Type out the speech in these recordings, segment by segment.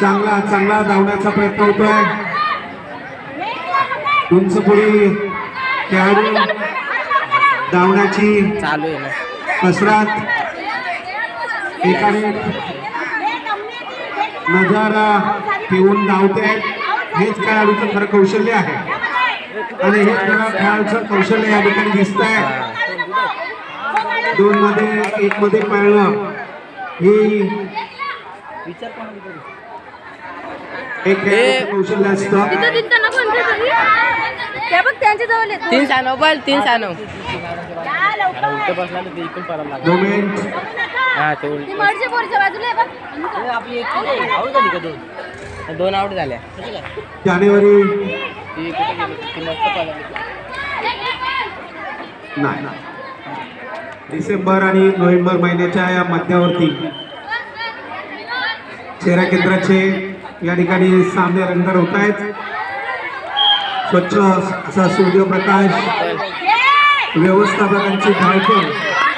चांगला चांगला धावण्याचा प्रयत्न होतोय. उंचपुरी खेळाडू धावण्याची चालू आहे ना कसरत एकाने नजारा ठेवून धावते. हेच खेळाडूचं खरं कौशल्य आहे आणि हेच खेळाडूचं कौशल्य या ठिकाणी दिसत आहे. 2 मध्ये 1 मध्ये पळणं ही एक कौशल्य असतं. 3 सानव बल 3 सानव हा ते दोन आउट झाल्या. जानेवारी नाही डिसेंबर आणि नोव्हेंबर महिन्याच्या या मध्यावरती चेहरा केंद्राचे या ठिकाणी सामने रंगत होत आहेत. स्वच्छ असा सूर्यप्रकाश, व्यवस्थापकांची धावपळ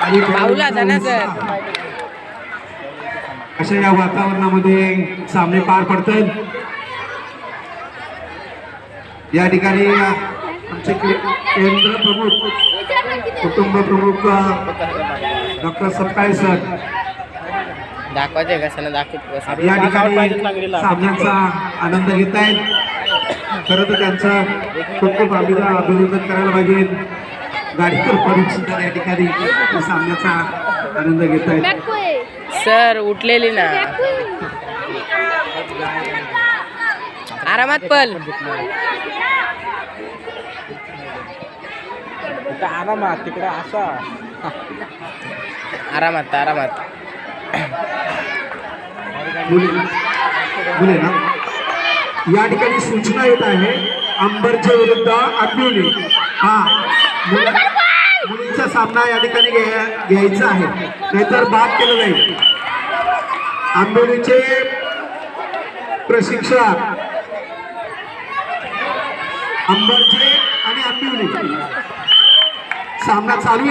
आणि अशा या वातावरणामध्ये सामने पार पडतात. या ठिकाणी आमचे केंद्र प्रमुख कुटुंब प्रमुख डॉक्टर सपकाळे सर दाखवायचे कशाला दाखवत या ठिकाणी सामन्याचा आनंद घेत आहेत. खरं तर त्यांचं खूप खूप अभिनंदन करायला पाहिजे. गाडीकर प्रमुख सुद्धा या ठिकाणी सामन्याचा आनंद घेत आहेत. सर उठलेली ना आरामात पल आरामात तिकडे असा आरामात आरामात मुले ना या ठिकाणी सूचना येत आहे. अंबरच्या विरुद्ध आंबिवली हा मुलींचा सामना या ठिकाणी घ्यायचा आहे, नाहीतर बाद केलं जाईल. आंबिवलीचे प्रशिक्षक अंबरचे आणि आंबिवली सामना चालू